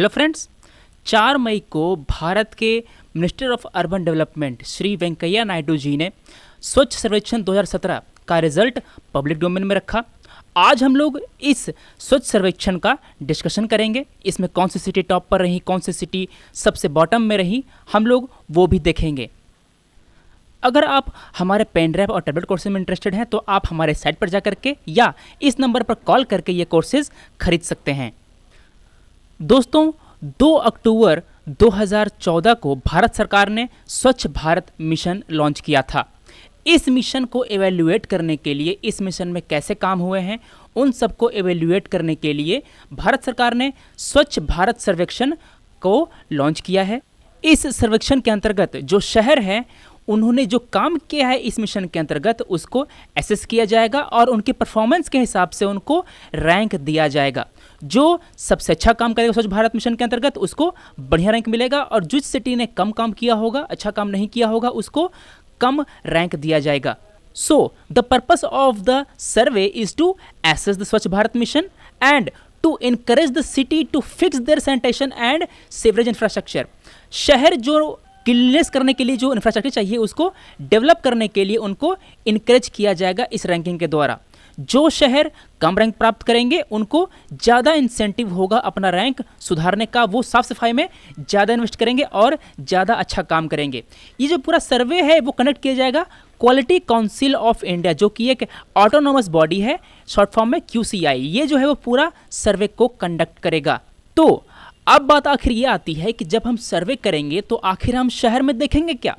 Hello friends, 4 मई को भारत के minister of urban development Shri Venkaiah Naidu ji ने स्वच्छ सर्वेक्षण 2017 का रिजल्ट पब्लिक डोमेन में रखा। आज हम लोग इस स्वच्छ सर्वेक्षण का डिस्कशन करेंगे। इसमें कौन सी सिटी टॉप पर रही, कौन सी सिटी सबसे बॉटम में रही, हम लोग वो भी देखेंगे। अगर आप हमारे पेन ड्राइव और टैबलेट कोर्सेज में इंटरेस्टेड हैं तो आप हमारे साइट पर जा करके या इस नंबर पर कॉल करके ये कोर्सेज खरीद सकते हैं। दोस्तों, 2 अक्टूबर 2014 को भारत सरकार ने स्वच्छ भारत मिशन लॉन्च किया था। इस मिशन को एवेल्युएट करने के लिए, इस मिशन में कैसे काम हुए हैं, उन सबको एवेल्युएट करने के लिए भारत सरकार ने स्वच्छ भारत सर्वेक्षण को लॉन्च किया है। इस सर्वेक्षण के अंतर्गत जो शहर हैं उन्होंने जो काम किया है इस मिशन के अंतर्गत उसको एसेस किया जाएगा और उनके परफॉर्मेंस के हिसाब से उनको रैंक दिया जाएगा। जो सबसे अच्छा काम करेगा स्वच्छ भारत मिशन के अंतर्गत उसको बढ़िया रैंक मिलेगा और जिस सिटी ने कम काम किया होगा, अच्छा काम नहीं किया होगा, उसको कम रैंक दिया जाएगा। So the purpose of the survey is to assess the Swachh Bharat mission and to encourage the city to fix their sanitation and sewerage infrastructure. शहर जो क्लीननेस करने के लिए जो इंफ्रास्ट्रक्चर चाहिए उसको डेवलप करने के लिए उनको इनकरेज किया जाएगा इस रैंकिंग के द्वारा। जो शहर कम रैंक प्राप्त करेंगे उनको ज़्यादा इंसेंटिव होगा अपना रैंक सुधारने का। वो साफ सफाई में ज़्यादा इन्वेस्ट करेंगे और ज़्यादा अच्छा काम करेंगे। ये जो पूरा सर्वे है वो कंडक्ट किया जाएगा क्वालिटी काउंसिल ऑफ इंडिया, जो कि एक ऑटोनोमस बॉडी है, शॉर्ट फॉर्म में QCI। ये जो है वो पूरा सर्वे को कंडक्ट करेगा। तो अब बात आखिर ये आती है कि जब हम सर्वे करेंगे तो आखिर हम शहर में देखेंगे क्या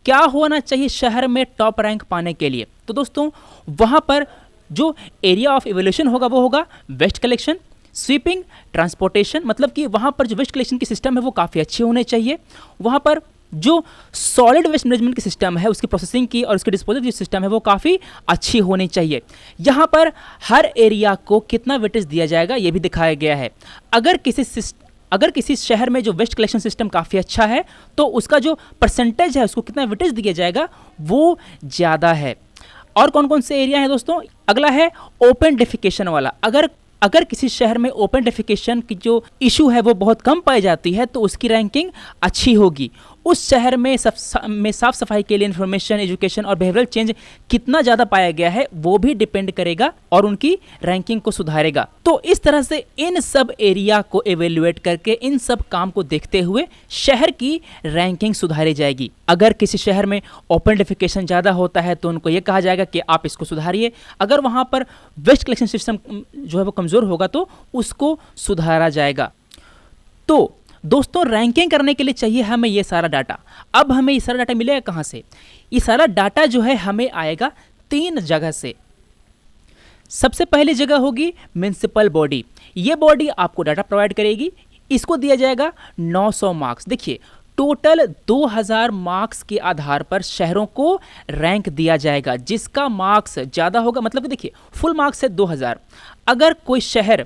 क्या होना चाहिए शहर में टॉप रैंक पाने के लिए। तो दोस्तों, वहाँ पर जो एरिया ऑफ इवोल्यूशन होगा वो होगा वेस्ट कलेक्शन, स्वीपिंग, ट्रांसपोर्टेशन, मतलब कि वहाँ पर जो वेस्ट कलेक्शन की सिस्टम है वो काफ़ी अच्छे होने चाहिए। वहाँ पर जो सॉलिड वेस्ट मैनेजमेंट की सिस्टम है उसकी प्रोसेसिंग की और उसकी डिस्पोजल की सिस्टम है वो काफ़ी अच्छी होनी चाहिए। यहाँ पर हर एरिया को कितना वेटेज दिया जाएगा ये भी दिखाया गया है। अगर किसी शहर में जो वेस्ट कलेक्शन सिस्टम काफ़ी अच्छा है तो उसका जो परसेंटेज है उसको कितना वेटेज दिया जाएगा वो ज़्यादा है। और कौन कौन से एरिया हैं दोस्तों? अगला है ओपन डेफिकेशन वाला। अगर किसी शहर में ओपन डेफिकेशन की जो इशू है वो बहुत कम पाई जाती है तो उसकी रैंकिंग अच्छी होगी। उस शहर में साफ सफाई के लिए इंफॉर्मेशन, एजुकेशन और बिहेवियरल चेंज कितना ज़्यादा पाया गया है वो भी डिपेंड करेगा और उनकी रैंकिंग को सुधारेगा। तो इस तरह से इन सब एरिया को एवेल्युएट करके, इन सब काम को देखते हुए शहर की रैंकिंग सुधारी जाएगी। अगर किसी शहर में ओपन डेफिकेशन ज़्यादा होता है तो उनको ये कहा जाएगा कि आप इसको सुधारिए। अगर वहाँ पर वेस्ट कलेक्शन सिस्टम जो है वो कमज़ोर होगा तो उसको सुधारा जाएगा। तो दोस्तों, रैंकिंग करने के लिए चाहिए हमें ये सारा डाटा। अब हमें ये सारा डाटा मिलेगा कहाँ से? ये सारा डाटा जो है हमें आएगा 3 जगह से। सबसे पहली जगह होगी म्युनिसिपल बॉडी। ये बॉडी आपको डाटा प्रोवाइड करेगी। इसको दिया जाएगा 900 मार्क्स। देखिए, टोटल 2000 मार्क्स के आधार पर शहरों को रैंक दिया जाएगा। जिसका मार्क्स ज़्यादा होगा, मतलब कि देखिए फुल मार्क्स है 2000। अगर कोई शहर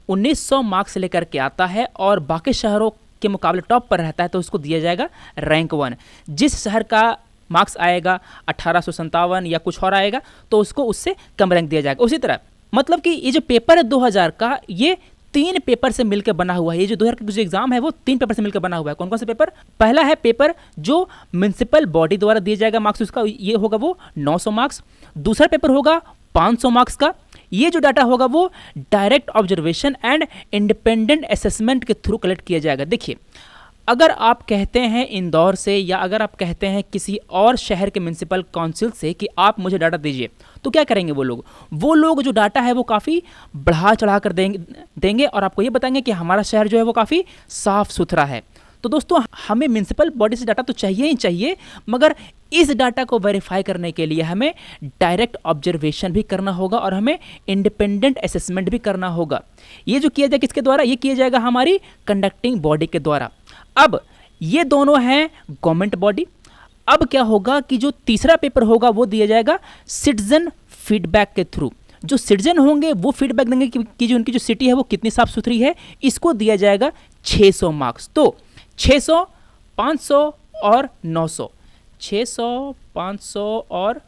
1900 मार्क्स लेकर के आता है और बाकी शहरों के मुकाबले टॉप पर रहता है तो उसको दिया जाएगा रैंक 1। जिस शहर का मार्क्स आएगा 1857 या कुछ और आएगा तो उसको उससे कम रैंक दिया जाएगा। उसी तरह मतलब कि ये जो पेपर है 2000 का, ये 3 पेपर से मिलकर बना हुआ है। ये जो 2000 का जो एग्जाम है वो 3 पेपर से मिलकर बना हुआ है। कौन कौन से पेपर? पहला है पेपर जो म्युनिसिपल बॉडी द्वारा दिया जाएगा मार्क्स, उसका ये होगा वो 900 मार्क्स। दूसरा पेपर होगा 500 मार्क्स का। ये जो डाटा होगा वो direct observation and independent assessment के थ्रू कलेक्ट किया जाएगा। देखिए, अगर आप कहते हैं इंदौर से या अगर आप कहते हैं किसी और शहर के म्युनिसिपल काउंसिल से कि आप मुझे डाटा दीजिए, तो क्या करेंगे वो लोग जो डाटा है वो काफ़ी बढ़ा चढ़ा कर देंगे और आपको ये बताएंगे कि हमारा शहर जो है वो काफ़ी साफ़ सुथरा है। तो दोस्तों, हमें म्युनिसिपल बॉडी से डाटा तो चाहिए ही चाहिए, मगर इस डाटा को वेरीफाई करने के लिए हमें डायरेक्ट ऑब्जर्वेशन भी करना होगा और हमें इंडिपेंडेंट असेसमेंट भी करना होगा। ये जो किया जाएगा किसके द्वारा? ये किया जाएगा हमारी कंडक्टिंग बॉडी के द्वारा। अब ये दोनों हैं गवर्नमेंट बॉडी। अब क्या होगा कि जो तीसरा पेपर होगा वो दिया जाएगा सिटीजन फीडबैक के थ्रू। जो सिटीजन होंगे वो फीडबैक देंगे कि जो उनकी जो सिटी है वो कितनी साफ सुथरी है। इसको दिया जाएगा 600 मार्क्स। तो 600, 500 और 900, 600, 500 और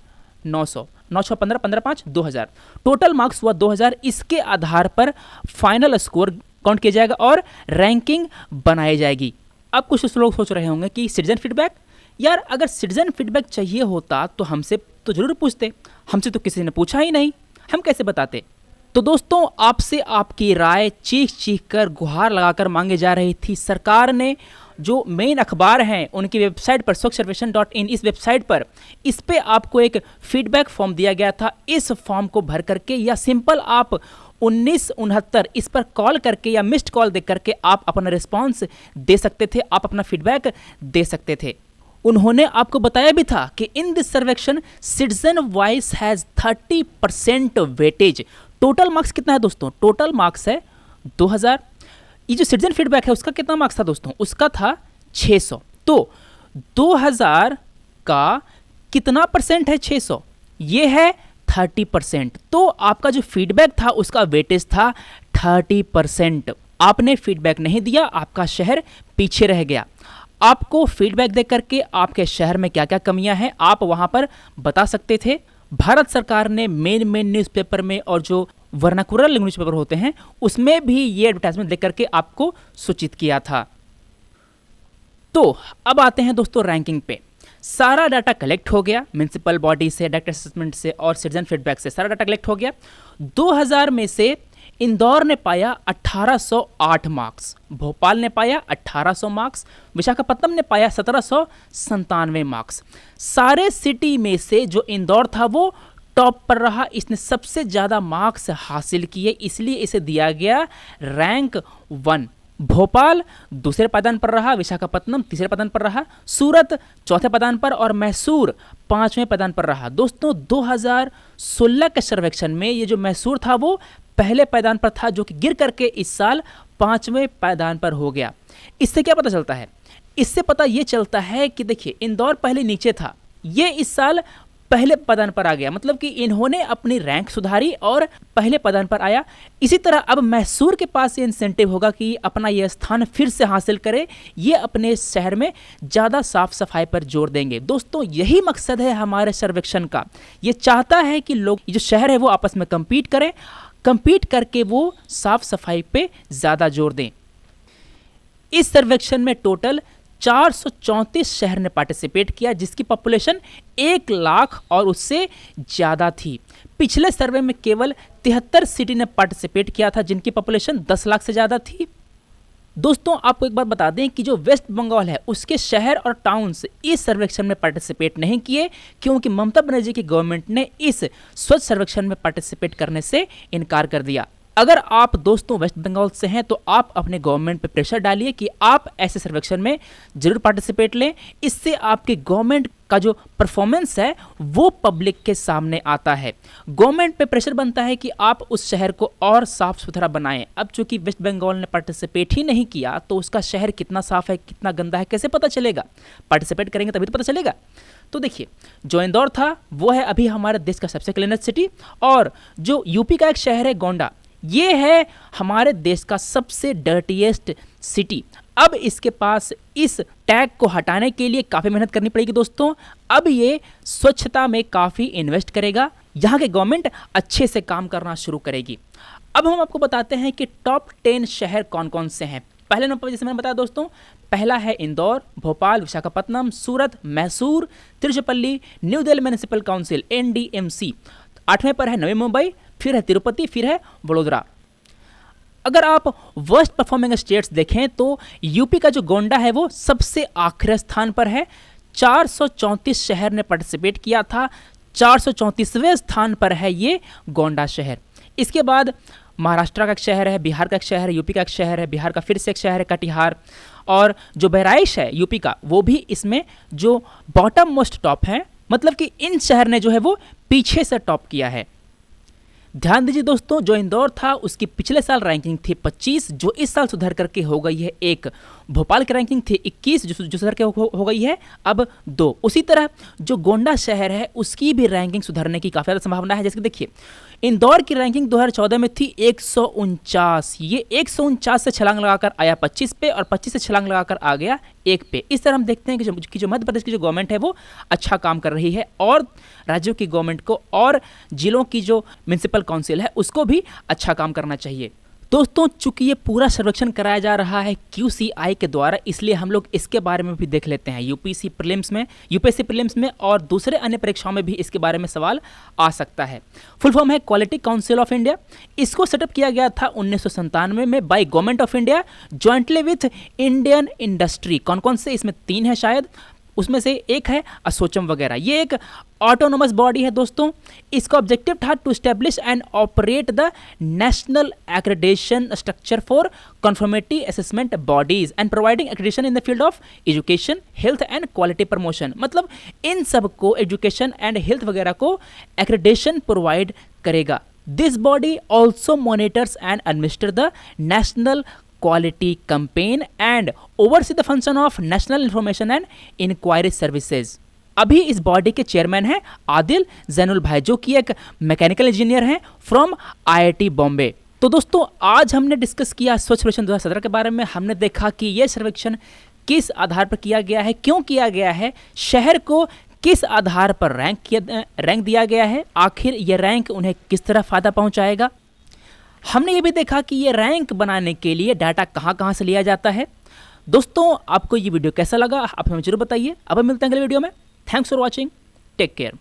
900, 9 15 15 5 2000, टोटल मार्क्स हुआ 2000। इसके आधार पर फाइनल स्कोर काउंट किया जाएगा और रैंकिंग बनाई जाएगी। अब कुछ लोग सोच रहे होंगे कि सिटीजन फीडबैक, यार अगर सिटीजन फीडबैक चाहिए होता तो हमसे तो जरूर पूछते, हमसे तो किसी ने पूछा ही नहीं, हम कैसे बताते। तो दोस्तों, आपसे आपकी राय चीख चीख कर गुहार लगाकर मांगे जा रही थी। सरकार ने जो मेन अखबार हैं उनकी वेबसाइट पर स्वच्छ-सर्वेक्षण.in, इस वेबसाइट पर इस पे आपको एक फीडबैक फॉर्म दिया गया था। इस फॉर्म को भर करके या सिंपल आप 1969 इस पर कॉल करके या मिस्ड कॉल दे करके आप अपना रिस्पॉन्स दे सकते थे, आप अपना फीडबैक दे सकते थे। उन्होंने आपको बताया भी था कि इन दिस सर्वेक्षण citizen voice has 30% weightage. Total marks कितना है दोस्तों? टोटल मार्क्स है 2000। ये जो सिटीजन फीडबैक है उसका कितना मार्क्स था दोस्तों? उसका था 600। तो 2000 का कितना परसेंट है 600? ये है 30%। तो आपका जो फीडबैक था उसका वेटेज था 30%। आपने फीडबैक नहीं दिया, आपका शहर पीछे रह गया। आपको फीडबैक दे करके आपके शहर में क्या क्या कमियां हैं आप वहां पर बता सकते थे। भारत सरकार ने मेन न्यूज़पेपर में और जो वर्नाकुलर न्यूज़पेपर होते हैं उसमें भी ये एडवर्टाइजमेंट देकर के आपको सूचित किया था। तो अब आते हैं दोस्तों रैंकिंग पे। सारा डाटा कलेक्ट हो गया म्युनिसिपल बॉडी से, डाटा असेसमेंट से और सिटीजन फीडबैक से सारा डाटा कलेक्ट हो गया। 2000 में से इंदौर ने पाया 1808 मार्क्स, भोपाल ने पाया 1800 मार्क्स, विशाखापट्टनम ने पाया 1797 मार्क्स। सारे सिटी में से जो इंदौर था वो टॉप पर रहा, इसने सबसे ज़्यादा मार्क्स हासिल किए, इसलिए इसे दिया गया रैंक 1। भोपाल दूसरे पायदान पर रहा, विशाखापट्टनम तीसरे पायदान पर रहा, सूरत चौथे पायदान पर और मैसूर 5वें पायदान पर रहा। दोस्तों 2016 के सर्वेक्षण में ये जो मैसूर था वो पहले पायदान पर था, जो कि गिर करके इस साल 5वें पायदान पर हो गया। इससे क्या पता चलता है? इससे पता ये चलता है कि देखिए इंदौर पहले नीचे था, ये इस साल पहले पायदान पर आ गया, मतलब कि इन्होंने अपनी रैंक सुधारी और पहले पायदान पर आया। इसी तरह अब मैसूर के पास ये इंसेंटिव होगा कि अपना ये स्थान फिर से हासिल करे, ये अपने शहर में ज़्यादा साफ सफाई पर जोर देंगे। दोस्तों यही मकसद है हमारे सर्वेक्षण का, ये चाहता है कि लोग जो शहर है वो आपस में कंपीट करें, कंपीट करके वो साफ सफाई पे ज़्यादा जोर दें। इस सर्वेक्षण में टोटल 434 शहर ने पार्टिसिपेट किया, जिसकी पॉपुलेशन 1 लाख और उससे ज़्यादा थी। पिछले सर्वे में केवल 73 सिटी ने पार्टिसिपेट किया था, जिनकी पॉपुलेशन 10 लाख से ज़्यादा थी। दोस्तों आपको एक बात बता दें कि जो वेस्ट बंगाल है उसके शहर और टाउन्स इस सर्वेक्षण में पार्टिसिपेट नहीं किए, क्योंकि ममता बनर्जी की गवर्नमेंट ने इस स्वच्छ सर्वेक्षण में पार्टिसिपेट करने से इनकार कर दिया। अगर आप दोस्तों वेस्ट बंगाल से हैं तो आप अपने गवर्नमेंट पे प्रेशर डालिए कि आप ऐसे सर्वेक्षण में जरूर पार्टिसिपेट लें। इससे आपकी गवर्नमेंट का जो परफॉर्मेंस है वो पब्लिक के सामने आता है। गवर्नमेंट पे प्रेशर बनता है कि आप उस शहर को और साफ सुथरा बनाएं। अब चूंकि वेस्ट बंगाल ने पार्टिसिपेट ही नहीं किया तो उसका शहर कितना साफ है कितना गंदा है कैसे पता चलेगा? पार्टिसिपेट करेंगे तभी तो पता चलेगा। तो देखिए जो इंदौर था वो है अभी हमारे देश का सबसे क्लीनेस्ट सिटी, और जो यूपी का एक शहर है गोंडा, ये है हमारे देश का सबसे डर्टीएस्ट सिटी। अब इसके पास इस टैग को हटाने के लिए काफ़ी मेहनत करनी पड़ेगी दोस्तों। अब ये स्वच्छता में काफ़ी इन्वेस्ट करेगा, यहाँ के गवर्नमेंट अच्छे से काम करना शुरू करेगी। अब हम आपको बताते हैं कि टॉप 10 शहर कौन कौन से हैं। पहले नंबर पर जैसे मैंने बताया दोस्तों, पहला है Indore, Bhopal, Visakhapatnam, Surat, Mysore, Tiruchirappalli, new Delhi municipal council NDMC। 8वें पर है नवी मुंबई, फिर है तिरुपति, फिर है वडोदरा। अगर आप वर्स्ट परफॉर्मिंग स्टेट्स देखें तो यूपी का जो गोंडा है वो सबसे आखिरी स्थान पर है। 434 शहर ने पार्टिसिपेट किया था, 434वें स्थान पर है ये गोंडा शहर। इसके बाद महाराष्ट्र का एक शहर है, बिहार का एक शहर है, यूपी का एक शहर है, बिहार का फिर से एक शहर है कटिहार, और जो बहराइच है यूपी का वो भी इसमें जो बॉटम मोस्ट टॉप है, मतलब कि इन शहर ने जो है वो पीछे से टॉप किया है। ध्यान दीजिए दोस्तों, जो इंदौर था उसकी पिछले साल रैंकिंग थी 25, जो इस साल सुधर करके हो गई है 1। भोपाल की रैंकिंग थी 21, जो सुधर के हो गई है अब 2। उसी तरह जो गोंडा शहर है उसकी भी रैंकिंग सुधरने की काफ़ी ज़्यादा संभावना है। जैसे कि देखिए इंदौर की रैंकिंग 2014 में थी 149, ये 149 से छलांग लगाकर आया 25 पे, और 25 से छलांग लगाकर आ गया 1 पे। इस तरह हम देखते हैं कि जो मध्य प्रदेश की जो गवर्नमेंट है वो अच्छा काम कर रही है, और राज्यों की गवर्नमेंट को और जिलों की जो म्युनिसिपल काउंसिल है उसको भी अच्छा काम करना चाहिए। दोस्तों चूंकि ये पूरा सर्वेक्षण कराया जा रहा है QCI के द्वारा, इसलिए हम लोग इसके बारे में भी देख लेते हैं। यूपीएससी प्रीलिम्स में और दूसरे अन्य परीक्षाओं में भी इसके बारे में सवाल आ सकता है। फुल फॉर्म है क्वालिटी काउंसिल ऑफ इंडिया। इसको सेटअप किया गया था 1997 में by government of India jointly with Indian industry. कौन कौन से, इसमें 3 है शायद, उसमें से एक है असोचम वगैरह। ये एक ऑटोनोमस बॉडी है दोस्तों। इसका ऑब्जेक्टिव था to establish and operate the national accreditation structure for conformity assessment bodies and providing accreditation in the field of education, health and quality promotion. मतलब इन सब को, एजुकेशन एंड हेल्थ वगैरह को एक्रेडिटेशन प्रोवाइड करेगा। This body also monitors and administer the national quality campaign and oversee the function of national information and enquiry services. अभी इस body के चेयरमैन हैं आदिल जैनुल भाई, जो कि एक मैकेनिकल इंजीनियर हैं फ्रॉम IIT बॉम्बे। तो दोस्तों आज हमने डिस्कस किया स्वच्छ सर्वेक्षण 2017 के बारे में। हमने देखा कि यह सर्वेक्षण किस आधार पर किया गया है, क्यों किया गया है, शहर को किस आधार पर रैंक दिया गया है, आखिर यह रैंक उन्हें किस तरह फायदा पहुंचाएगा। हमने ये भी देखा कि ये रैंक बनाने के लिए डाटा कहाँ से लिया जाता है। दोस्तों आपको ये वीडियो कैसा लगा आप हमें जरूर बताइए। अब हम मिलते हैं अगले वीडियो में। Thanks for watching, take care.